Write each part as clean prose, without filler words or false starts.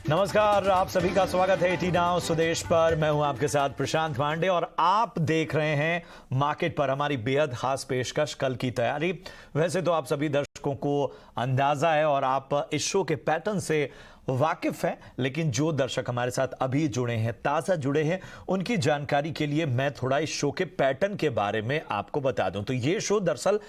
नमस्कार, आप सभी का स्वागत है टी नाउ स्वदेश पर। मैं हूं आपके साथ प्रशांत पांडे और आप देख रहे हैं मार्केट पर हमारी बेहद खास पेशकश कल की तैयारी। वैसे तो आप सभी दर्शकों को अंदाजा है और आप इस शो के पैटर्न से वाकिफ हैं, लेकिन जो दर्शक हमारे साथ अभी जुड़े हैं, ताज़ा जुड़े हैं, उनकी जानकारी के लिए मैं थोड़ा इस शो के पैटर्न के बारे में आपको बता दूं। तो ये शो दरअसल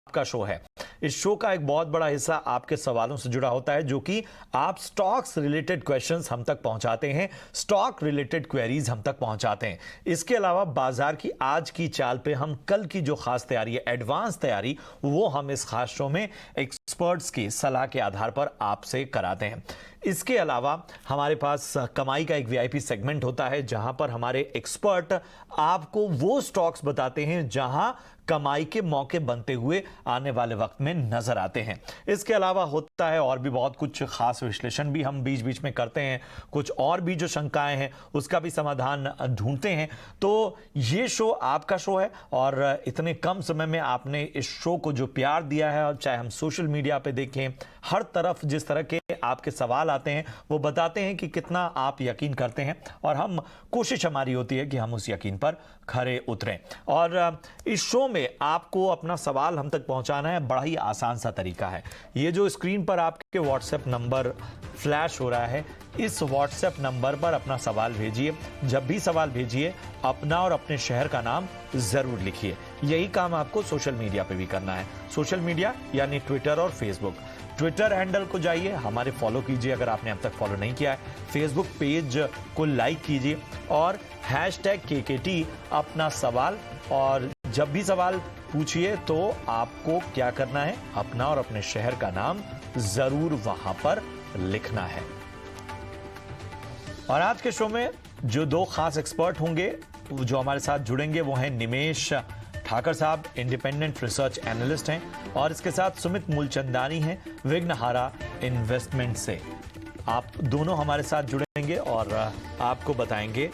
आपका शो है। इस शो का एक बहुत बड़ा हिस्सा आपके सवालों से जुड़ा होता है, जो कि आप स्टॉक्स रिलेटेड क्वेश्चंस हम तक पहुंचाते हैं, स्टॉक रिलेटेड क्वेरीज हम तक पहुंचाते हैं। इसके अलावा बाजार की आज की चाल पे हम कल की जो खास तैयारी है, एडवांस तैयारी, वो हम इस खास शो में एक्सपर्ट्स की सलाह के आधार पर आपसे कराते हैं। इसके अलावा हमारे पास कमाई का एक वीआईपी सेगमेंट होता है, जहां पर हमारे एक्सपर्ट आपको वो स्टॉक्स बताते हैं जहां कमाई के मौके बनते हुए आने वाले वक्त में नजर आते हैं। इसके अलावा होता है और भी बहुत कुछ, खास विश्लेषण भी हम बीच बीच में करते हैं, कुछ और भी जो शंकाएं हैं उसका भी समाधान ढूंढते हैं। तो ये शो आपका शो है और इतने कम समय में आपने इस शो को जो प्यार दिया है, और चाहे हम सोशल मीडिया पे देखें, हर तरफ जिस तरह के आपके सवाल आते हैं वो बताते हैं कि कितना आप यकीन करते हैं, और हम कोशिश हमारी होती है कि हम उस यकीन पर खरे उतरें। और इस शो में आपको अपना सवाल हम तक पहुंचाना है, बड़ा ही आसान सा तरीका है। ये जो स्क्रीन पर आपके व्हाट्सएप नंबर फ्लैश हो रहा है, इस व्हाट्सएप नंबर पर अपना सवाल भेजिए। जब भी सवाल भेजिए, अपना और अपने शहर का नाम जरूर लिखिए। यही काम आपको सोशल मीडिया पे भी करना है। सोशल मीडिया यानी ट्विटर और फेसबुक। ट्विटर हैंडल को जाइए, हमारे फॉलो कीजिए अगर आपने अब तक फॉलो नहीं किया है। फेसबुक पेज को लाइक कीजिए और #KKT अपना सवाल, और जब भी सवाल पूछिए तो आपको क्या करना है, अपना और अपने शहर का नाम जरूर वहां पर लिखना है। और आज के शो में जो दो खास एक्सपर्ट होंगे जो हमारे साथ जुड़ेंगे, वो हैं निमेश ठाकर साहब, इंडिपेंडेंट रिसर्च एनालिस्ट हैं, और इसके साथ सुमित मूलचंदानी हैं, विघ्नहारा इन्वेस्टमेंट से। आप दोनों हमारे साथ जुड़ेंगे और आपको बताएंगे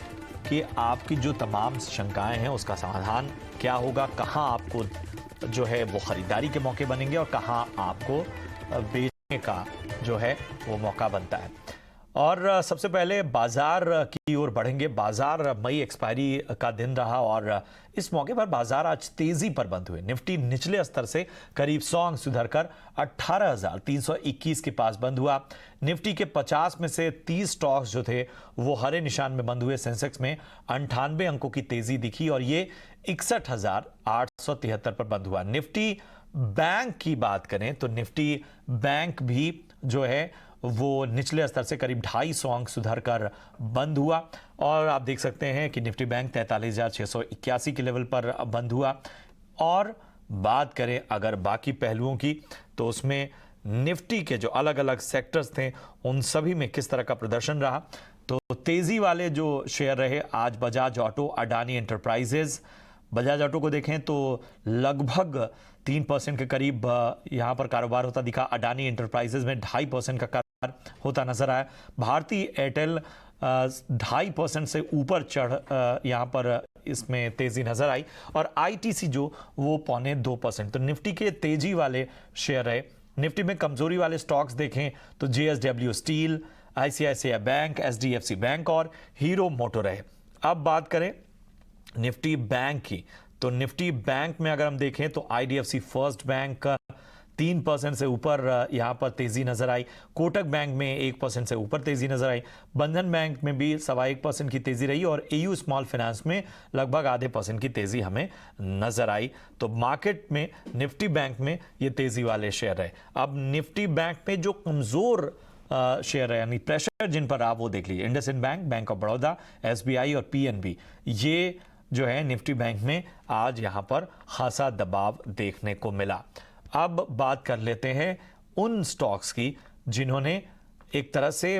कि आपकी जो तमाम शंकाएं हैं उसका समाधान क्या होगा, कहां आपको जो है वो खरीदारी के मौके बनेंगे और कहां आपको बेचने का जो है वो मौका बनता है। और सबसे पहले बाजार की ओर बढ़ेंगे। बाजार मई एक्सपायरी का दिन रहा और इस मौके पर बाजार आज तेजी पर बंद हुए। निफ्टी निचले स्तर से करीब 100 अंक सुधरकर 18,321 के पास बंद हुआ। निफ्टी के 50 में से 30 स्टॉक्स जो थे वो हरे निशान में बंद हुए। सेंसेक्स में 98 अंकों की तेजी दिखी और ये 61,873 पर बंद हुआ। निफ्टी बैंक की बात करें तो निफ्टी बैंक भी जो है वो निचले स्तर से करीब 250 अंक सुधर कर बंद हुआ, और आप देख सकते हैं कि निफ्टी बैंक 43,681 के लेवल पर बंद हुआ। और बात करें अगर बाकी पहलुओं की, तो उसमें निफ्टी के जो अलग अलग सेक्टर्स थे उन सभी में किस तरह का प्रदर्शन रहा। तो तेजी वाले जो शेयर रहे आज Bajaj auto, Adani enterprises. Bajaj auto को देखें तो लगभग 3% के करीब यहां पर कारोबार होता दिखा। अडानी एंटरप्राइजेज में 2.5% का कारोबार होता नजर आया। भारतीय एयरटेल 2.5% से ऊपर चढ़ यहां पर इसमें तेजी नजर आई, और आईटीसी जो वो 0.25%। तो निफ्टी के तेजी वाले शेयर रहे। निफ्टी में कमजोरी वाले स्टॉक्स देखें तो JSW steel, ICICI bank, HDFC bank और हीरो मोटो रहे। अब बात करें निफ्टी बैंक की, तो निफ्टी बैंक में अगर हम देखें तो आईडीएफसी फर्स्ट बैंक 3% से ऊपर यहां पर तेजी नजर आई। कोटक बैंक में 1% से ऊपर तेजी नजर आई। बंधन बैंक में भी 1.25% की तेजी रही, और एयू स्मॉल फाइनेंस में लगभग 0.5% की तेजी हमें नजर आई। तो मार्केट में निफ्टी बैंक में ये तेजी वाले शेयर रहे। अब निफ्टी बैंक में जो कमजोर शेयर है, यानी प्रेशर जिन पर आप, वो देख लीजिए। IndusInd bank, bank of Baroda, SBI और पीएनबी, ये जो है निफ्टी बैंक में आज यहां पर खासा दबाव देखने को मिला। अब बात कर लेते हैं उन स्टॉक्स की जिन्होंने एक तरह से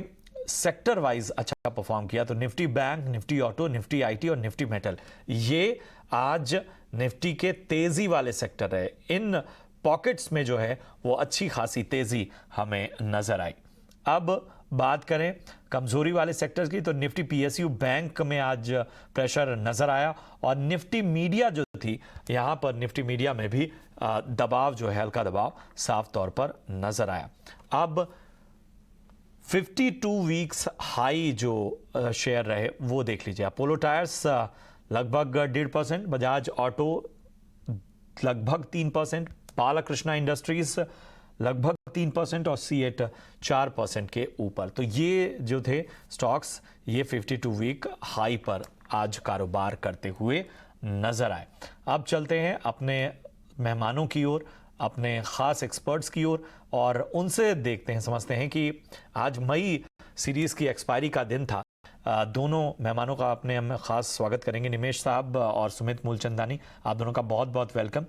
सेक्टर वाइज अच्छा परफॉर्म किया। तो Nifty bank, Nifty auto, Nifty IT और निफ्टी मेटल, ये आज निफ्टी के तेजी वाले सेक्टर है। इन पॉकेट्स में जो है वो अच्छी खासी तेजी हमें नजर आई। अब बात करें कमजोरी वाले सेक्टर्स की, तो निफ्टी पीएसयू बैंक में आज प्रेशर नजर आया, और निफ्टी मीडिया जो थी, यहां पर निफ्टी मीडिया में भी दबाव जो है, हल्का दबाव साफ तौर पर नजर आया। अब 52 वीक्स हाई जो शेयर रहे वो देख लीजिए। अपोलो टायर्स लगभग 1.5%, बजाज ऑटो लगभग 3%, बालाकृष्णा इंडस्ट्रीज लगभग 3% और सीएट 4% के ऊपर। तो ये जो थे स्टॉक्स, ये 52 वीक हाई पर आज कारोबार करते हुए नजर आए। अब चलते हैं अपने मेहमानों की ओर, अपने खास एक्सपर्ट्स की ओर, और उनसे देखते हैं, समझते हैं कि आज मई सीरीज की एक्सपायरी का दिन था। दोनों मेहमानों का अपने हम खास स्वागत करेंगे। निमेश साहब और सुमित मूलचंदानी, आप दोनों का बहुत बहुत वेलकम।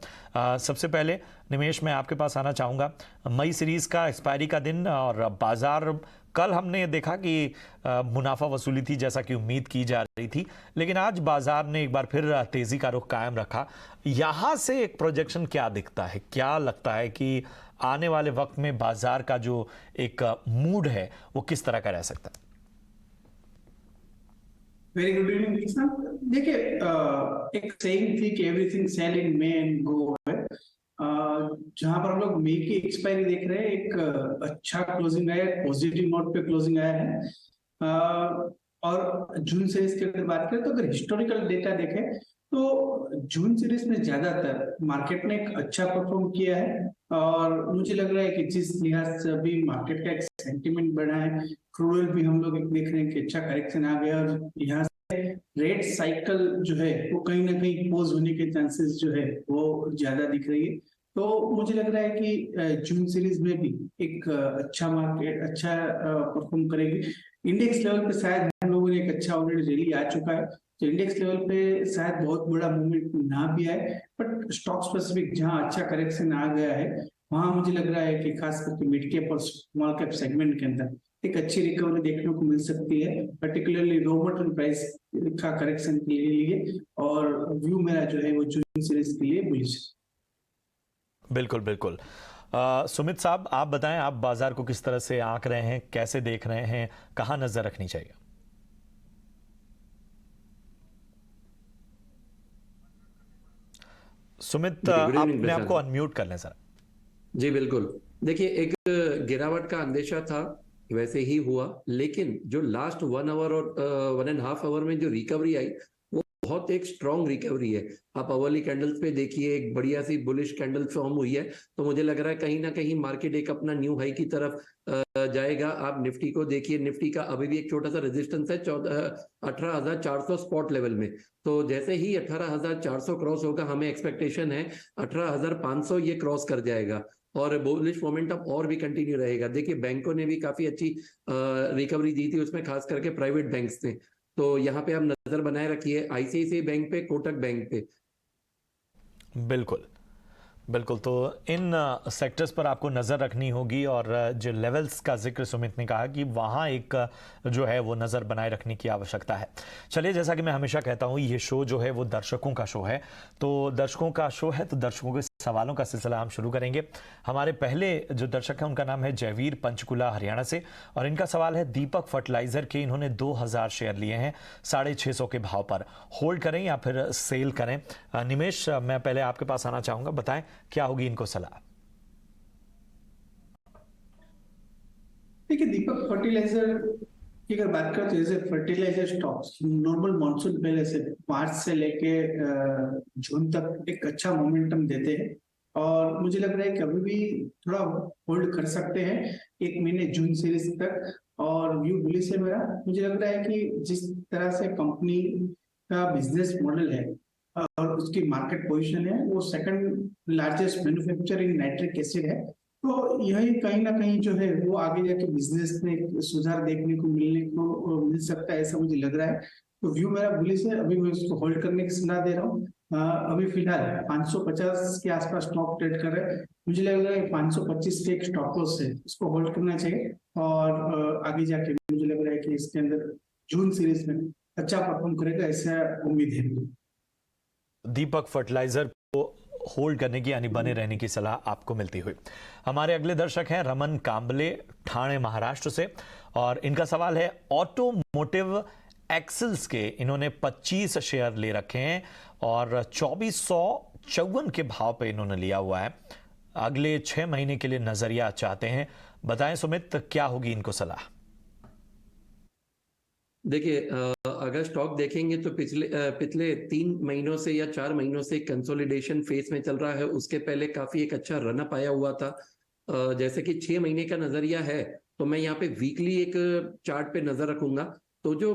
सबसे पहले निमेश, मैं आपके पास आना चाहूँगा। मई सीरीज़ का एक्सपायरी का दिन और बाजार, कल हमने देखा कि मुनाफा वसूली थी जैसा कि उम्मीद की जा रही थी, लेकिन आज बाजार ने एक बार फिर तेज़ी का रुख कायम रखा। यहाँ से एक प्रोजेक्शन क्या दिखता है, क्या लगता है कि आने वाले वक्त में बाजार का जो एक मूड है वो किस तरह का रह सकता है? Very good evening Krishna. देखिए, एक सेइंग थी कि everything sell in May and go है। जहां पर हम लोग मई की एक्सपायरी देख रहे हैं, एक अच्छा क्लोजिंग आया है, पॉजिटिव नोट पे क्लोजिंग आया है। और जून सीरीज की अगर बात करें तो अगर हिस्टोरिकल डेटा देखें तो जून सीरीज में ज्यादातर मार्केट ने एक अच्छा परफॉर्म किया है। और मुझे लग रहा है कि जिस लिहाज से अभी मार्केट का एक सेंटिमेंट बढ़ा है, क्रूड ऑयल भी हम लोग देख रहे हैं कि अच्छा करेक्शन आ गया, और यहाँ से रेट साइकिल जो है वो कहीं ना कहीं पोज होने के चांसेस जो है वो ज्यादा दिख रही है। तो मुझे लग रहा है कि जून सीरीज में भी एक अच्छा मार्केट अच्छा परफॉर्म करेगी। इंडेक्स लेवल पे शायद हम लोगों ने एक अच्छा ऑलरेडी रैली आ चुका है, तो इंडेक्स लेवल पे शायद बहुत बड़ा मूवमेंट ना भी आए, बट स्टॉक स्पेसिफिक जहां अच्छा करेक्शन आ गया है वहां मुझे लग रहा है कि खास करके मिड कैप और स्मॉल कैप सेगमेंट के अंदर एक अच्छी रिकवरी देखने को मिल सकती है, पर्टिकुलरली रॉ मटेरियल प्राइस का करेक्शन के लिए। और व्यू मेरा जो है वो जून सीरीज के लिए बुलिश। बिल्कुल बिल्कुल। सुमित साहब, आप बताएं, आप बाजार को किस तरह से आंक रहे हैं, कैसे देख रहे हैं, कहां नजर रखनी चाहिए? सुमित, गुड इवनिंग अपने आप को प्रशांत अनम्यूट कर लें सर। जी। बिल्कुल, देखिए, एक गिरावट का अंदेशा था, वैसे ही हुआ, लेकिन जो लास्ट 1 आवर और 1.5 आवर में जो रिकवरी आई वो बहुत एक स्ट्रॉन्ग रिकवरी है। आप अवर्ली कैंडल्स पे देखिए, एक बढ़िया सी बुलिश कैंडल फॉर्म हुई है। तो मुझे लग रहा है कहीं ना कहीं मार्केट एक अपना न्यू हाई की तरफ जाएगा। आप निफ्टी को देखिए, निफ्टी का अभी भी एक छोटा सा रेजिस्टेंस है 18,400 स्पॉट लेवल में। तो जैसे ही 18,400 क्रॉस होगा, हमें एक्सपेक्टेशन है 18,500 ये क्रॉस कर जाएगा और बुलिश मोमेंटम और भी कंटिन्यू रहेगा। देखिए, बैंकों ने भी काफी अच्छी रिकवरी दी थी, उसमें खास करके प्राइवेट बैंक्स ने। तो यहाँ पे आप नजर बनाए रखिए आईसीआईसीआई बैंक पे, कोटक बैंक पे। बिल्कुल बिल्कुल। तो इन सेक्टर्स पर आपको नज़र रखनी होगी, और जो लेवल्स का जिक्र सुमित ने कहा कि वहाँ एक जो है वो नज़र बनाए रखने की आवश्यकता है। चलिए, जैसा कि मैं हमेशा कहता हूँ, ये शो जो है वो दर्शकों का शो है, तो दर्शकों का शो है, तो दर्शकों के सवालों का सिलसिला हम शुरू करेंगे। हमारे पहले जो दर्शक हैं उनका नाम है जयवीर, पंचकुला हरियाणा से, और इनका सवाल है दीपक फर्टिलाइजर के। इन्होंने 2000 शेयर लिए हैं 650 के भाव पर, होल्ड करें या फिर सेल करें? निमेश, मैं पहले आपके पास आना चाहूँगा, बताएं क्या होगी इनको सलाह? देखिए, दीपक फर्टिलाइजर की अगर बात करें तो जैसे फर्टिलाइजर स्टॉक्स नॉर्मल मानसून पहले से मार्च से लेके जून तक एक अच्छा मोमेंटम देते हैं, और मुझे लग रहा है कि अभी भी थोड़ा होल्ड कर सकते हैं 1 महीने जून सीरीज तक। और व्यू बुलिश है मेरा। मुझे लग रहा है कि जिस तरह से कंपनी का बिजनेस मॉडल है और उसकी मार्केट पोजीशन है, वो second largest manufacturing nitric acid है, तो यही कहीं ना कहीं जो है वो आगे जाके बिजनेस में सुधार देखने को मिल सकता है, ऐसा मुझे लग रहा है। तो व्यू मेरा बुलिश है, अभी मैं उसको होल्ड करने की सलाह दे रहा हूँ। अभी फिलहाल 550 के आसपास स्टॉक ट्रेड कर रहे हैं। मुझे लग रहा है 525 के एक स्टॉप लॉस है, उसको होल्ड करना चाहिए। और आगे जाके मुझे लग रहा है कि इसके अंदर जून सीरीज में अच्छा परफॉर्म करेगा, ऐसा उम्मीद है। दीपक फर्टिलाइजर को होल्ड करने की यानी बने रहने की सलाह आपको मिलती हुई। हमारे अगले दर्शक हैं रमन कांबले, ठाणे महाराष्ट्र से, और इनका सवाल है ऑटोमोटिव एक्सेल्स के। इन्होंने 25 शेयर ले रखे हैं और 2454 के भाव पे इन्होंने लिया हुआ है। अगले 6 महीने के लिए नजरिया चाहते हैं, बताएं सुमित क्या होगी इनको सलाह? देखिए अगर स्टॉक देखेंगे तो पिछले 3 महीनों से या 4 महीनों से कंसोलिडेशन फेज में चल रहा है। उसके पहले काफी एक अच्छा रनअप आया हुआ था। जैसे कि 6 महीने का नजरिया है तो मैं यहाँ पे वीकली एक चार्ट पे नजर रखूंगा। तो जो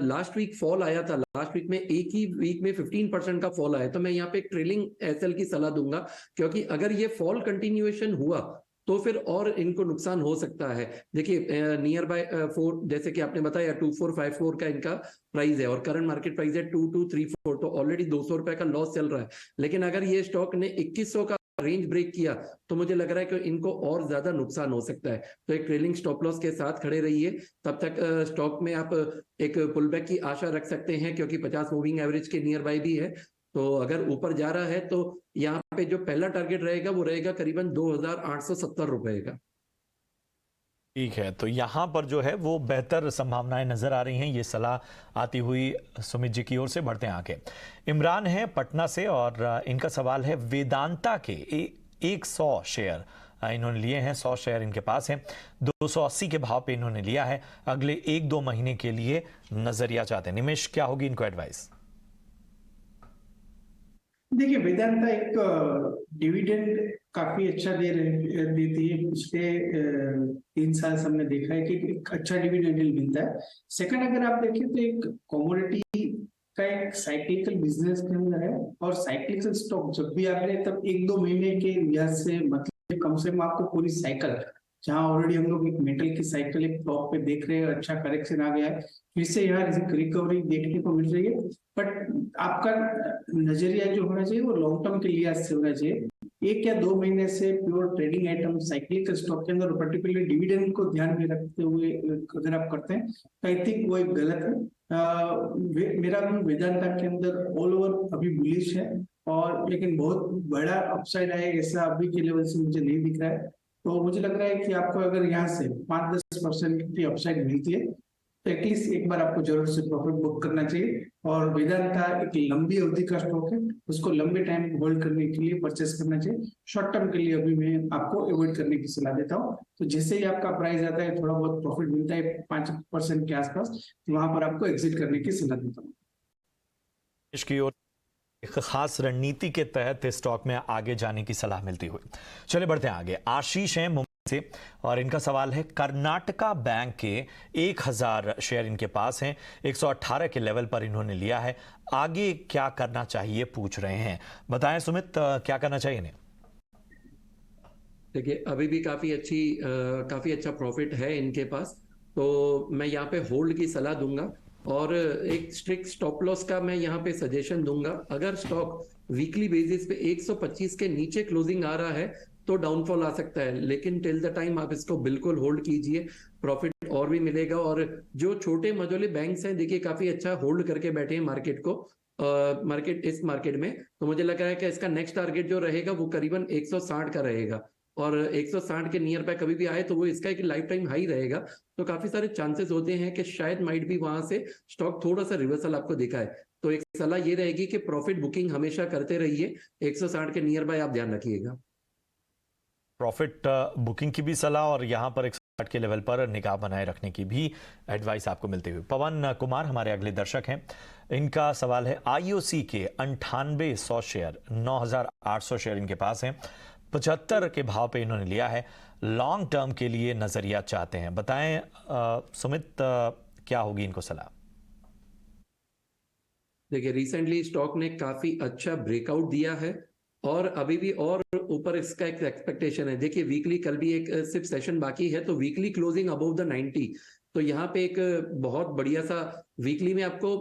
लास्ट वीक फॉल आया था, लास्ट वीक में एक ही वीक में 15% का फॉल आया, तो मैं यहाँ पे एक ट्रेलिंग एसएल की सलाह दूंगा, क्योंकि अगर ये फॉल कंटिन्यूएशन हुआ तो फिर और इनको नुकसान हो सकता है। देखिए नियर बाय 4, जैसे कि आपने बताया 2454 का इनका प्राइस है और करंट मार्केट प्राइस है 2234, तो ऑलरेडी 200 रुपए का लॉस चल रहा है। लेकिन अगर ये स्टॉक ने 2100 का रेंज ब्रेक किया तो मुझे लग रहा है कि इनको और ज्यादा नुकसान हो सकता है। तो एक ट्रेलिंग स्टॉप लॉस के साथ खड़े रहिए। तब तक स्टॉक में आप एक पुल बैक की आशा रख सकते हैं, क्योंकि 50 मूविंग एवरेज के नियर बाय भी है। तो अगर ऊपर जा रहा है तो यहाँ पे जो पहला टारगेट रहेगा वो रहेगा करीबन 2870 रुपए का। ठीक है, तो यहाँ पर जो है वो बेहतर संभावनाएं नजर आ रही हैं, ये सलाह आती हुई सुमित जी की ओर से। बढ़ते हैं आगे। इमरान है पटना से और इनका सवाल है वेदांता के 100 शेयर इन्होंने लिए हैं, 100 शेयर इनके पास हैं, 280 के भाव पे इन्होंने लिया है। अगले 1-2 महीने के लिए नजरिया चाहते हैं। निमेश, क्या होगी इनको एडवाइस? देखिए, वेदांता एक डिविडेंड काफी अच्छा देती है। पिछले 3 साल से हमने देखा है कि एक अच्छा डिविडेंड मिलता है। सेकंड, अगर आप देखें तो एक कमोडिटी का एक साइक्लिकल बिजनेस के अंदर है, और साइक्लिकल स्टॉक जब भी आप ले तब 1-2 महीने के लिहाज से, मतलब कम से कम आपको पूरी साइकिल, जहां ऑलरेडी हम लोग एक मेटल की साइकिल एक टॉप पे देख रहे हैं, अच्छा करेक्शन आ गया है, फिर से यहाँ रिकवरी देखने को मिल रही है। बट आपका नजरिया जो होना चाहिए वो लॉन्ग टर्म के लिहाज से होना चाहिए। 1 या 2 महीने से pure trading item cyclical stock के अंदर, पर्टिकुलरली डिविडेंड को ध्यान में रखते हुए अगर आप करते हैं तो आई थिंक वो एक गलत है। मेरा भी वेदांता के अंदर ऑल ओवर अभी बुलिश है, और लेकिन बहुत बड़ा अपसाइड आए ऐसा अभी के लेवल से मुझे नहीं दिख रहा है। तो मुझे लग रहा है कि आपको अगर यहाँ से 5-10% की अपसाइड मिलती है तो एटलीस्ट एक बार आपको जरूर से प्रॉफिट बुक करना चाहिए। और वेदांता एक लंबी अवधि का स्टॉक है, उसको लंबे टाइम होल्ड करने के लिए परचेस करना चाहिए। शॉर्ट टर्म के लिए अभी मैं आपको अवॉइड करने की सलाह देता हूँ। तो जैसे ही आपका प्राइस आता है, थोड़ा बहुत प्रॉफिट मिलता है 5% के आसपास, तो वहां पर आपको एग्जिट करने की सलाह देता हूँ। इसकी ओर एक खास रणनीति के तहत इस स्टॉक में आगे जाने की सलाह मिलती हुई। चलिए बढ़ते हैं आगे। आशीष हैं मुंबई से और इनका सवाल है कर्नाटका बैंक के 1000 शेयर इनके पास हैं, 118 के लेवल पर इन्होंने लिया है। आगे क्या करना चाहिए पूछ रहे हैं। बताएं सुमित, क्या करना चाहिए इन्हें? देखिए अभी भी काफी अच्छा प्रॉफिट है इनके पास, तो मैं यहाँ पे होल्ड की सलाह दूंगा। और एक स्ट्रिक्ट स्टॉप लॉस का मैं यहाँ पे सजेशन दूंगा। अगर स्टॉक वीकली बेसिस पे 125 के नीचे क्लोजिंग आ रहा है तो डाउनफॉल आ सकता है, लेकिन टिल द टाइम आप इसको बिल्कुल होल्ड कीजिए, प्रॉफिट और भी मिलेगा। और जो छोटे मझोले बैंक्स हैं, देखिए काफी अच्छा होल्ड करके बैठे हैं मार्केट को, इस मार्केट में। तो मुझे लग रहा है कि इसका नेक्स्ट टारगेट जो रहेगा वो करीबन 160 का रहेगा, और 160 के नियर बाय कभी भी आए तो वो इसका एक लाइफ टाइम हाई रहेगा। तो काफी सारे चांसेस होते हैं कि शायद माइट भी वहां से स्टॉक थोड़ा सा रिवर्सल आपको दिखाए। तो एक सलाह ये रहेगी कि प्रॉफिट बुकिंग हमेशा करते रहिए, 160 के नियर बाय आप ध्यान रखिएगा। प्रॉफिट बुकिंग की भी सलाह और यहां पर 160 के लेवल पर निगाह बनाए रखने की भी एडवाइस आपको मिलती हुई। पवन कुमार हमारे अगले दर्शक हैं। इनका सवाल है आईओसी के 9800 शेयर, 9800 शेयर इनके पास हैं, 75 के भाव पे इन्होंने लिया है। लॉन्ग टर्म के लिए नजरिया चाहते हैं। बताएं सुमित, क्या होगी इनको सलाह? देखिए रिसेंटली स्टॉक ने काफी अच्छा ब्रेकआउट दिया है और अभी भी और ऊपर इसका एक एक्सपेक्टेशन है। देखिए वीकली कल भी एक सिर्फ सेशन बाकी है, तो वीकली क्लोजिंग अबव द 90, तो यहाँ पे एक बहुत बढ़िया सा वीकली में आपको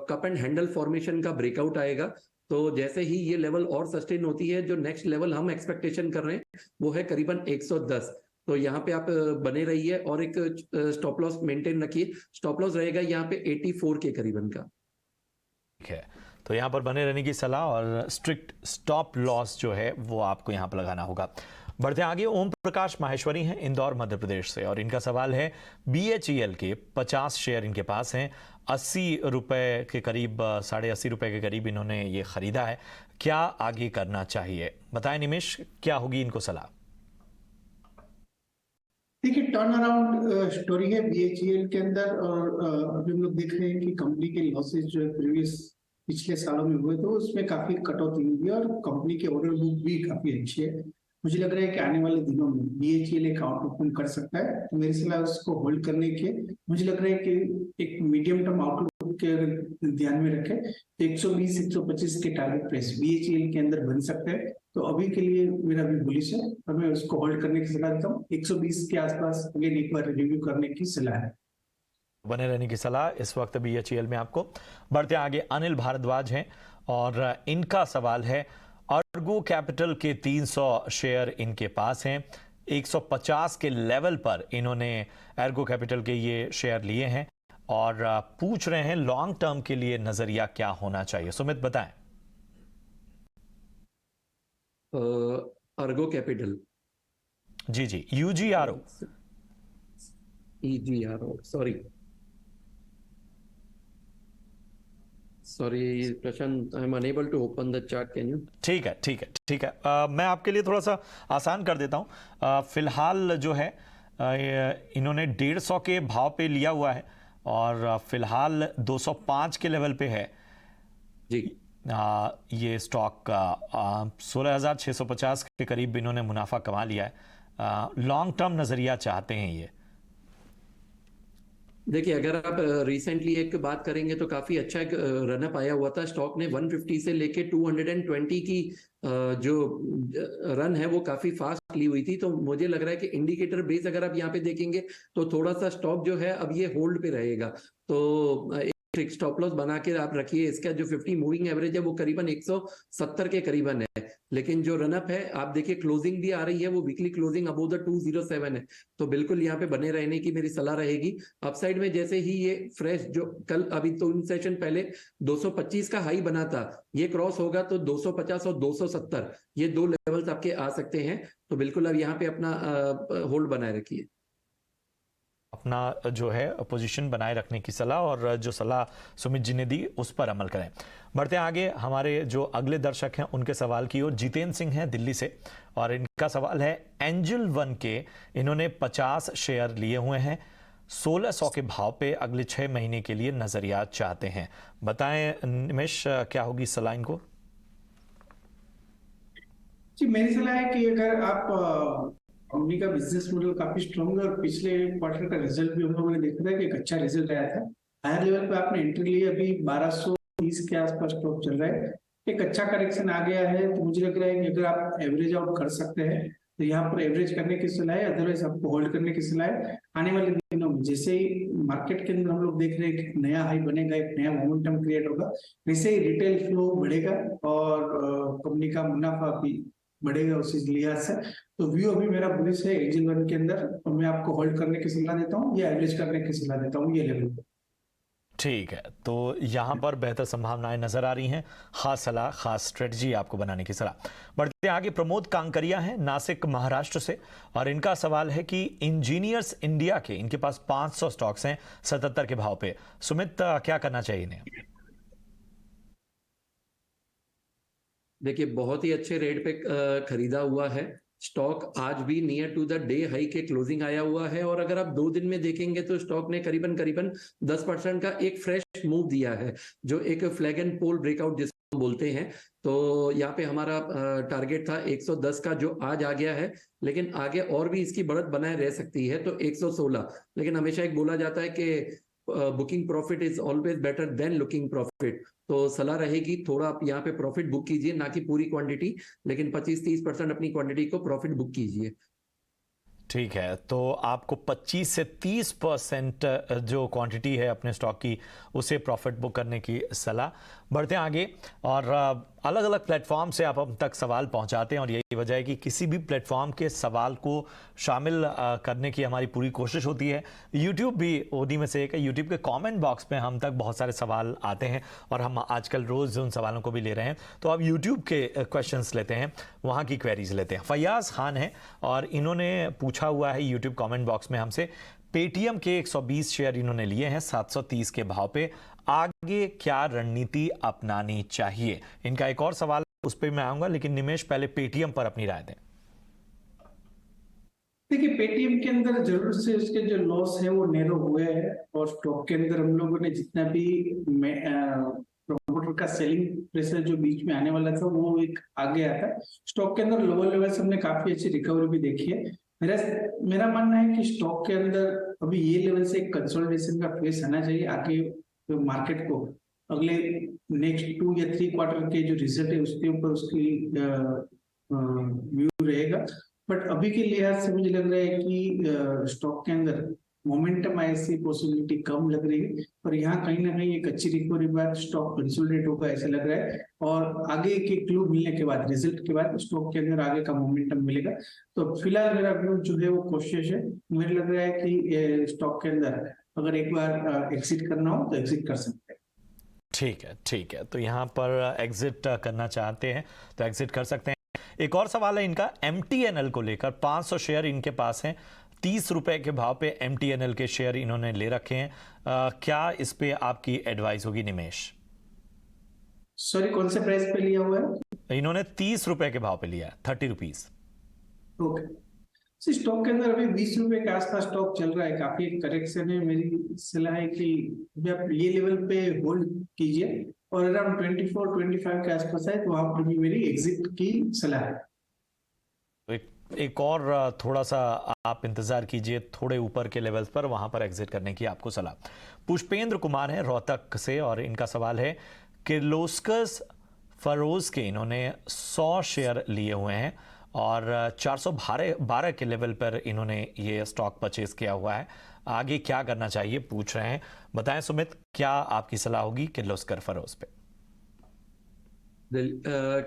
कप एंड हैंडल फॉर्मेशन का ब्रेकआउट आएगा। तो जैसे ही ये लेवल और सस्टेन होती है, जो नेक्स्ट लेवल हम एक्सपेक्टेशन कर रहे हैं वो है करीबन 110। तो यहाँ पे आप बने रहिए और एक स्टॉप लॉस मेंटेन रखिए। स्टॉप लॉस रहेगा यहाँ पे 84 के करीबन का। ठीक है, तो यहाँ पर बने रहने की सलाह और स्ट्रिक्ट स्टॉप लॉस जो है वो आपको यहाँ पर लगाना होगा। बढ़ते आगे। ओम प्रकाश माहेश्वरी हैं इंदौर मध्य प्रदेश से और इनका सवाल है BHEL के 50 शेयर इनके पास हैं, 80 रुपए के करीब, 80.5 रुपए के करीब इन्होंने ये खरीदा है। क्या आगे करना चाहिए? बताएं निमेश, क्या होगी इनको सलाह? देखिए, टर्न अराउंड स्टोरी है बीएचईएल के अंदर। और अभी हम लोग देख रहे हैं कि कंपनी के लॉसेज जो प्रीवियस पिछले सालों में हुए, तो उसमें काफी कटौती हुई है और कंपनी के ऑर्डर बुक भी काफी अच्छी है। मुझे लग रहा है कि आने वाले दिनों में बीएचईएल एक आउटperform कर सकता है, तो मेरी सलाह उसको होल्ड करने के। मुझे लग रहा है कि एक मीडियम टर्म आउटलुक के अगर ध्यान में रखें तो 120-125 के टारगेट प्राइस बीएचईएल के अंदर बन सकते हैं। तो अभी के लिए मेरा भी बुलिश है और मैं उसको होल्ड करने की सलाह देता हूँ। 120 के आसपास अगेन एक बार रिव्यू करने की सलाह है। बने रहने की सलाह इस वक्त बीएचईएल में आपको। बढ़ते आगे, अनिल भारद्वाज हैं और इनका सवाल है, अर्गो कैपिटल के 300 शेयर इनके पास हैं। 150 के लेवल पर इन्होंने अर्गो कैपिटल के ये शेयर लिए हैं और पूछ रहे हैं लॉन्ग टर्म के लिए नजरिया क्या होना चाहिए। सुमित बताएं। Ergo capital, ji ji, यूजीआरओ, EGRO, sorry Prashant, I'm unable to open the chart, can you? ठीक है ठीक है ठीक है। मैं आपके लिए थोड़ा सा आसान कर देता हूँ। फिलहाल जो है इन्होंने 150 के भाव पे लिया हुआ है और फिलहाल 205 के लेवल पे है जी। ये स्टॉक 16,650 के करीब इन्होंने मुनाफा कमा लिया है। लॉन्ग टर्म नजरिया चाहते हैं ये। देखिए, अगर आप रिसेंटली एक बात करेंगे तो काफी अच्छा एक रनअप आया हुआ था। स्टॉक ने 150 से लेके 220 की जो रन है वो काफी फास्ट ली हुई थी। तो मुझे लग रहा है कि इंडिकेटर बेस अगर आप यहाँ पे देखेंगे तो थोड़ा सा स्टॉक जो है अब ये होल्ड पे रहेगा। तो एक स्टॉप लॉस बना के आप रखिए। इसका जो 50 मूविंग एवरेज है वो करीबन 170 के करीबन है, लेकिन जो रनअप है आप देखिए क्लोजिंग भी आ रही है, वो वीकली क्लोजिंग अबोव द 207 है। तो बिल्कुल यहाँ पे बने रहने की मेरी सलाह रहेगी। अपसाइड में जैसे ही ये फ्रेश जो कल अभी 2 सेशन पहले 225 का हाई बना था, ये क्रॉस होगा तो 250 और 270 ये 2 लेवल्स आपके आ सकते हैं। तो बिल्कुल अब यहाँ पे अपना होल्ड बनाए रखिए, अपना जो है पोजीशन बनाए रखने की सलाह, और जो सलाह सुमित जी ने दी उस पर अमल करें। बढ़ते आगे, हमारे जो अगले दर्शक हैं उनके सवाल की ओर। जितेंद्र सिंह हैं दिल्ली से और इनका सवाल है, एंजल वन के इन्होंने 50 शेयर लिए हुए हैं 1600 के भाव पे, अगले 6 महीने के लिए नजरिया चाहते हैं। बताएं निमेश, क्या होगी सलाह इनको? जी, मेरी सलाह है कि अगर आप कंपनी का बिजनेस मॉडल काफी स्ट्रॉन्ग है और पिछले क्वार्टर का रिजल्ट भी हम लोगों ने देखा था कि एक अच्छा रिजल्ट आया था। हायर लेवल पे आपने एंट्री ली, अभी 1230 के आसपास स्टॉक चल रहा है। एक अच्छा करेक्शन आ गया है, तो मुझे लग रहा है कि अगर आप एवरेज आउट कर सकते हैं तो यहाँ पर एवरेज करने की सलाह है, अदरवाइज आपको होल्ड करने की सलाह है। आने वाले दिनों में जैसे ही मार्केट के अंदर हम लोग देख रहे हैं कि नया हाई बनेगा, एक नया मोमेंटम क्रिएट होगा, वैसे ही रिटेल फ्लो बढ़ेगा और कंपनी का मुनाफा भी बढ़ेगा उसी लिहाज से। तो व्यू अभी मेरा बुलिश है एंजल वन के अंदर, और मैं आपको होल्ड करने की सलाह देता हूँ या एवरेज करने की सलाह देता हूँ ये लेवल पे। ठीक है, तो यहां पर बेहतर संभावनाएं नजर आ रही हैं। खास सलाह, खास स्ट्रेटजी आपको बनाने की सलाह। बढ़ते आगे, प्रमोद कांकरिया हैं नासिक महाराष्ट्र से और इनका सवाल है कि इंजीनियर्स इंडिया के इनके पास 500 स्टॉक्स हैं 77 के भाव पे। सुमित, क्या करना चाहिए इन्हें? देखिए बहुत ही अच्छे रेट पे खरीदा हुआ है स्टॉक। आज भी near to the day high के क्लोजिंग आया हुआ है, और अगर आप 2 दिन में देखेंगे तो स्टॉक ने करीबन 10% का एक फ्रेश मूव दिया है, जो एक फ्लैग एंड पोल ब्रेकआउट जिसको बोलते हैं। तो यहाँ पे हमारा टारगेट था 110 का, जो आज आ गया है, लेकिन आगे और भी इसकी बढ़त बनाए रह सकती है तो 116। लेकिन हमेशा एक बोला जाता है कि booking profit is always better than looking profit. तो सलाह रहेगी थोड़ा आप यहाँ पे प्रॉफिट बुक कीजिए, ना कि पूरी क्वांटिटी, लेकिन 25-30% अपनी क्वांटिटी को प्रॉफिट बुक कीजिए। ठीक है, तो आपको 25 से 30% जो क्वांटिटी है अपने स्टॉक की, उसे प्रॉफिट बुक करने की सलाह। बढ़ते आगे, और अलग अलग प्लेटफॉर्म से आप हम तक सवाल पहुंचाते हैं और यही वजह है कि किसी भी प्लेटफॉर्म के सवाल को शामिल करने की हमारी पूरी कोशिश होती है। यूट्यूब भी उन्हीं में से एक है। यूट्यूब के कमेंट बॉक्स में हम तक बहुत सारे सवाल आते हैं और हम आजकल रोज़ उन सवालों को भी ले रहे हैं। तो अब यूट्यूब के क्वेश्चंस लेते हैं, वहाँ की क्वेरीज लेते हैं। फैयाज खान है और इन्होंने पूछा हुआ है यूट्यूब कमेंट बॉक्स में हमसे, पेटीएम के 120 शेयर इन्होंने लिए हैं 730 के भाव पे, आगे क्या रणनीति अपनानी चाहिए? इनका एक और सवाल, उस पर मैं आऊंगा, लेकिन निमेश पहले पेटीएम पर अपनी राय दें। देखिए, पेटीएम के अंदर जरूर से उसके जो लॉस है वो नैरो हुए हैं, और स्टॉक के अंदर हम लोगों ने जितना भी प्रमोटर का सेलिंग प्रेशर जो बीच में आने वाला था वो एक आ गया था। स्टॉक के अंदर लोअर लेवल से हमने काफी अच्छी रिकवरी भी देखी है। मेरा मानना है कि स्टॉक के अंदर अभी ये लेवल से एक कंसोलिडेशन का फेस आना चाहिए। आगे मार्केट को अगले नेक्स्ट 2 या 3 क्वार्टर के जो रिजल्ट है उसके ऊपर उसकी व्यू रहेगा। बट अभी के लिहाज से मुझे लग रहा है कि स्टॉक के अंदर मोमेंटम ऐसी पॉसिबिलिटी कम लग रही है, और यहाँ कहीं ना कहीं एक अच्छी रिकवरी बाद स्टॉक कंसोलिडेट होगा ऐसा लग रहा है। और आगे के क्लू मिलने के बाद, रिजल्ट के बाद स्टॉक के अंदर आगे का मोमेंटम मिलेगा। तो फिलहाल मेरा व्यू जो है वो कोशिश है। मुझे लग रहा है कि स्टॉक के अंदर अगर एक बार एग्जिट करना हो तो एग्जिट कर सकते हैं। ठीक है, तो यहाँ पर एग्जिट करना चाहते हैं तो एग्जिट कर सकते हैं। एक और सवाल है इनका MTNL को लेकर। 500 शेयर इनके पास हैं, 30 रुपए के भाव पे MTNL के शेयर इन्होंने ले रखे हैं। क्या इस पे आपकी एडवाइस होगी निमेश? सॉरी, कौन से प्राइस पे लिया हुआ है? इन्होंने 30 रुपए के भाव पे लिया है, 30 रुपीज। ओके, स्टॉक के अंदर अभी 20 रुपए के आसपास स्टॉक चल रहा है, काफी करेक्शन है। मेरी सलाह है कि आप ये लेवल पे होल्ड कीजिए, और अराउंड 24-25 के आसपास है तो वहां पर भी मेरी एग्जिट की सलाह है। एक और थोड़ा सा आप इंतजार कीजिए, थोड़े ऊपर के लेवल्स पर, वहां पर एग्जिट करने की आपको सलाह। पुष्पेंद्र कुमार है रोहतक से, और इनका सवाल है किर्लोस्कर फरोज के इन्होंने 100 शेयर लिए हुए हैं और 412 के लेवल पर इन्होंने ये स्टॉक परचेज किया हुआ है। आगे क्या करना चाहिए पूछ रहे हैं, बताएं सुमित, क्या आपकी सलाह होगी किर्लोस्कर फरोज पे?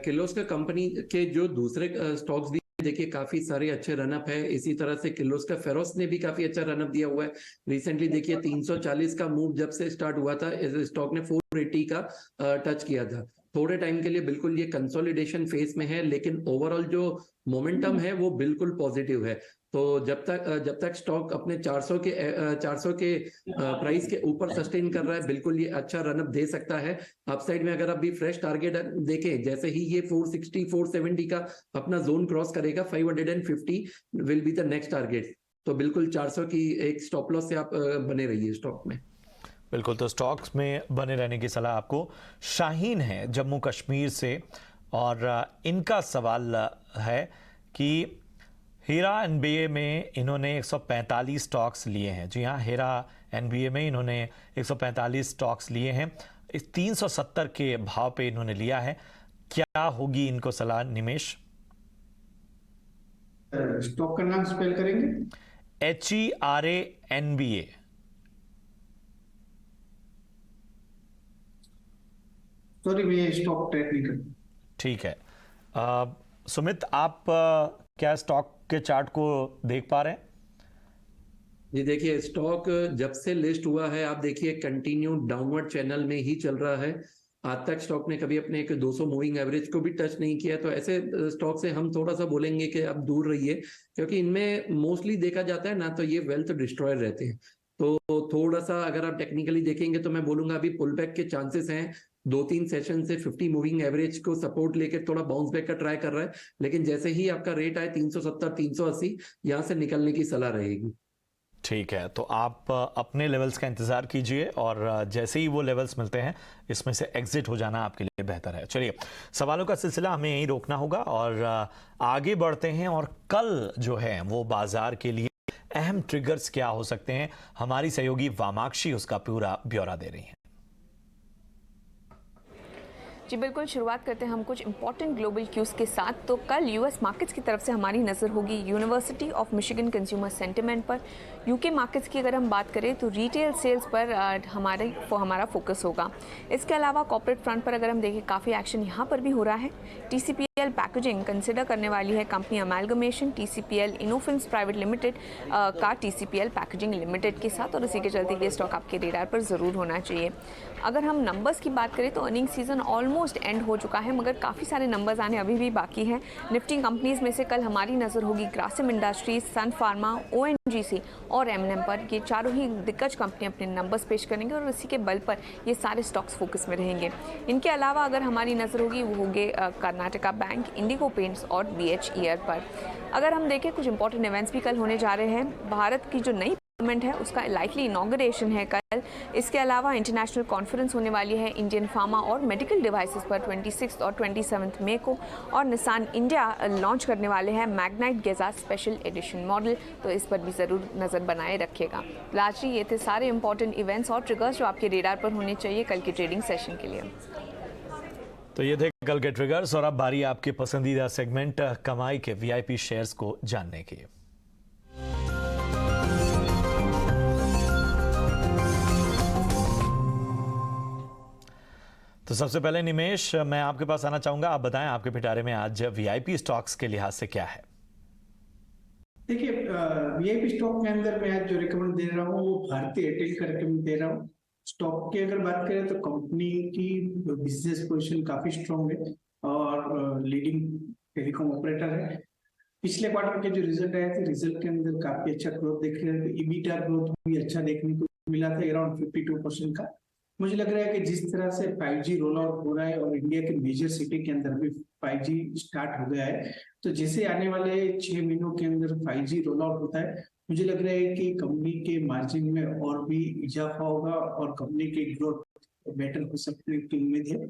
किर्लोस्कर कंपनी के जो दूसरे स्टॉक्स भी देखिए काफी सारे अच्छे रनअप है। इसी तरह से किर्लोस्कर फेरोस ने भी काफी अच्छा रनअप दिया हुआ है। रिसेंटली देखिए 340 का मूव जब से स्टार्ट हुआ था, इस स्टॉक ने 480 का टच किया था। थोड़े टाइम के लिए बिल्कुल ये कंसोलिडेशन फेज में है, लेकिन ओवरऑल जो मोमेंटम है वो बिल्कुल पॉजिटिव है। तो जब तक स्टॉक अपने 400 के प्राइस के ऊपर सस्टेन कर रहा है, बिल्कुल ये अच्छा रनअप दे सकता है। अपसाइड में अगर अभी फ्रेश टारगेट देखें, जैसे ही ये 460 470 का अपना जोन क्रॉस करेगा, 550 will be the next target. तो बिल्कुल 400 की एक स्टॉप लॉस से आप बने रहिए स्टॉक में। बिल्कुल, तो स्टॉक्स में बने रहने की सलाह आपको। शाहीन है जम्मू कश्मीर से, और इनका सवाल है कि हीरा एनबीए में इन्होंने 145 स्टॉक्स लिए हैं। जी हाँ, हीरा एनबीए में इन्होंने 145 स्टॉक्स लिए हैं, इस 370 के भाव पे इन्होंने लिया है। क्या होगी इनको सलाह निमेश? स्टॉक का नाम स्पेल करेंगे? HERA NBA। सॉरी, मैं स्टॉक ट्रैक नहीं करता। ठीक है, सुमित, आप क्या स्टॉक के चार्ट को देख पा रहे हैं? जी देखिए, स्टॉक जब से लिस्ट हुआ है आप देखिए कंटिन्यू डाउनवर्ड चैनल में ही चल रहा है। आज तक स्टॉक ने कभी अपने एक 200 मूविंग एवरेज को भी टच नहीं किया। तो ऐसे स्टॉक से हम थोड़ा सा बोलेंगे कि आप दूर रहिए, क्योंकि इनमें मोस्टली देखा जाता है ना तो ये वेल्थ डिस्ट्रॉयर रहते हैं। तो थोड़ा सा अगर आप टेक्निकली देखेंगे तो मैं बोलूंगा अभी पुल बैक के चांसेस हैं। 2-3 सेशन से 50 मूविंग एवरेज को सपोर्ट लेकर थोड़ा बाउंस बैक का ट्राई कर रहा है, लेकिन जैसे ही आपका रेट आए 370 380 यहां से निकलने की सलाह रहेगी। ठीक है, तो आप अपने लेवल्स का इंतजार कीजिए, और जैसे ही वो लेवल्स मिलते हैं इसमें से एग्जिट हो जाना आपके लिए बेहतर है। चलिए, सवालों का सिलसिला हमें यहीं रोकना होगा और आगे बढ़ते हैं। और कल जो है वो बाजार के लिए अहम ट्रिगर्स क्या हो सकते हैं, हमारी सहयोगी वामाक्षी उसका पूरा ब्यौरा दे रही हैं। जी बिल्कुल, शुरुआत करते हैं हम कुछ इंपॉर्टेंट ग्लोबल क्यूज के साथ। तो कल यूएस मार्केट्स की तरफ से हमारी नज़र होगी university of Michigan consumer sentiment पर। यूके मार्केट्स की अगर हम बात करें तो रिटेल सेल्स पर हमारा फोकस होगा। इसके अलावा कॉर्पोरेट फ्रंट पर अगर हम देखें, काफ़ी एक्शन यहाँ पर भी हो रहा है। TCPL पैकेजिंग कंसिडर करने वाली है company amalgamation TCPL Innofilms private limited का TCPL पैकेजिंग लिमिटेड के साथ, और इसी के चलते ये स्टॉक आपके रेडार पर ज़रूर होना चाहिए। अगर हम नंबर्स की बात करें तो earning season almost almost and हो चुका है, मगर काफ़ी सारे नंबर्स आने अभी भी बाकी हैं। निफ्टी कंपनीज में से कल हमारी नज़र होगी ग्रासिम इंडस्ट्रीज, सन फार्मा, ONGC और M&M पर। ये चारों ही दिग्गज कंपनी अपने नंबर्स पेश करेंगे और इसी के बल पर ये सारे स्टॉक्स फोकस में रहेंगे। इनके अलावा अगर हमारी नज़र होगी वो होंगे कर्नाटका बैंक, इंडिगो पेंट्स और BHEL पर। अगर हम देखें कुछ इंपॉर्टेंट इवेंट्स भी कल होने जा रहे हैं। भारत की जो नई पार्लियामेंट है उसका लाइकली इनॉग्रेशन है कल। इसके अलावा इंटरनेशनल कॉन्फ्रेंस होने वाली है इंडियन फार्मा और मेडिकल डिवाइसेस पर 26 और 27 मई को, और निसान इंडिया लॉन्च करने वाले हैं मैग्नाइट गेजा स्पेशल एडिशन मॉडल, तो इस पर भी ज़रूर नज़र बनाए रखिएगा। लार्जली ये थे सारे इंपॉर्टेंट इवेंट्स और ट्रिगर्स जो आपके रेडार पर होने चाहिए कल की ट्रेडिंग सेशन के लिए। तो ये थे कल के ट्रिगर्स, और अब बारी आपके पसंदीदा सेगमेंट कमाई के VIP शेयर्स को जानने की। तो सबसे पहले निमेश, मैं आपके पास आना चाहूंगा। आप बताएं आपके पिटारे में आज VIP स्टॉक्स के लिहाज से क्या है? देखिए, VIP स्टॉक के अंदर मैं आज जो रिकमेंड दे रहा हूँ वो भारतीय एयरटेल का रिकमेंड दे रहा हूँ। स्टॉक की अगर बात करें तो कंपनी की बिजनेस पोजीशन काफी स्ट्रांग है और लीडिंग टेलीकॉम ऑपरेटर है। पिछले क्वार्टर के जो रिजल्ट आए थे, रिजल्ट के अंदर काफी अच्छा ग्रोथ देख रहे थे। EBITDA ग्रोथ भी अच्छा देखने को मिला था, अराउंड 52% का। मुझे लग रहा है कि जिस तरह से 5G रोल आउट हो रहा है और इंडिया के मेजर सिटी के अंदर भी 5G स्टार्ट हो गया है, तो जैसे आने वाले 6 महीनों के अंदर 5G रोल आउट होता है, मुझे लग रहा है कि कंपनी के मार्जिन में और भी इजाफा होगा और कंपनी की ग्रोथ बेटर हो सकने की उम्मीद है।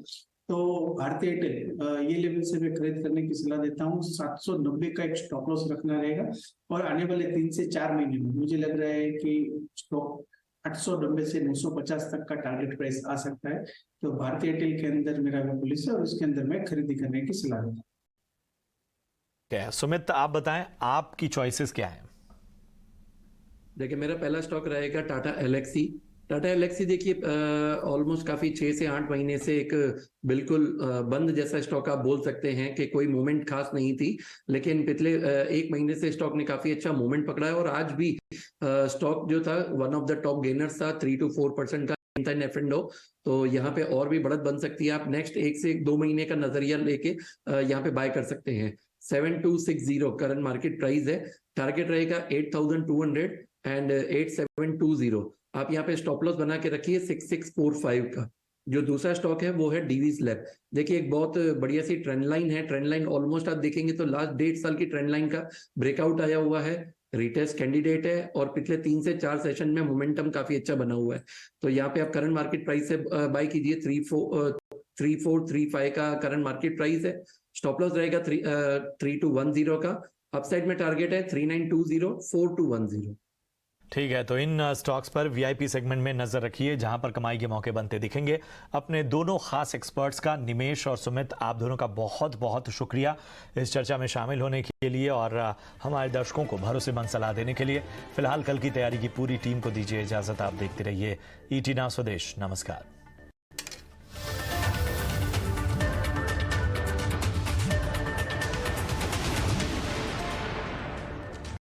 तो भारतीय एयरटेल ये लेवल से मैं खरीद करने की सलाह देता हूँ। 790 का एक स्टॉप लॉस रखना रहेगा और आने वाले 3 से 4 महीने में मुझे लग रहा है कि स्टॉक 890 से 950 तक का टारगेट प्राइस आ सकता है। तो भारतीय एयरटेल के अंदर मेरा पुलिस है और उसके अंदर मैं खरीदी करने की सलाह देता हूँ। सुमित, आप बताएं आपकी चॉइसेस क्या है? देखिए, मेरा पहला स्टॉक रहेगा टाटा एलेक्सी। टाटा एलेक्सी देखिए ऑलमोस्ट काफी 6 से 8 महीने से एक बिल्कुल बंद जैसा स्टॉक आप बोल सकते हैं कि कोई मूवमेंट खास नहीं थी, लेकिन पिछले 1 महीने से स्टॉक ने काफी अच्छा मूवमेंट पकड़ा है और आज भी स्टॉक जो था one of the top gainers था। 3 to 4% का F&O, तो यहाँ पे और भी बढ़त बन सकती है। आप नेक्स्ट 1 से 2 महीने का नजरिया लेके यहाँ पे बाय कर सकते हैं। 7260 करंट मार्केट प्राइस है। टारगेट रहेगा 8200 एंड 8720। आप यहाँ पे स्टॉप लॉस बना के रखिए 6645 का। जो दूसरा स्टॉक है वो है डीवीज लैब। देखिए, एक बहुत बढ़िया सी ट्रेंड लाइन है। ट्रेंड लाइन ऑलमोस्ट आप देखेंगे तो लास्ट 1.5 साल की ट्रेंड लाइन का ब्रेकआउट आया हुआ है। रिटेस्ट कैंडिडेट है और पिछले 3 से 4 सेशन में मोमेंटम काफी अच्छा बना हुआ है। तो यहाँ पे आप करंट मार्केट प्राइस से बाय कीजिए। 3435 का करंट मार्केट प्राइस है। स्टॉप लॉस रहेगा 3210 का। अपसाइड में टारगेट है 3920 4210। ठीक है, तो इन स्टॉक्स पर VIP सेगमेंट में नजर रखिए जहां पर कमाई के मौके बनते दिखेंगे। अपने दोनों खास एक्सपर्ट्स का, निमेश और सुमित, आप दोनों का बहुत बहुत शुक्रिया इस चर्चा में शामिल होने के लिए और हमारे दर्शकों को भरोसेमंद सलाह देने के लिए। फिलहाल कल की तैयारी की पूरी टीम को दीजिए इजाजत। आप देखते रहिए ET नाउ स्वदेश। नमस्कार।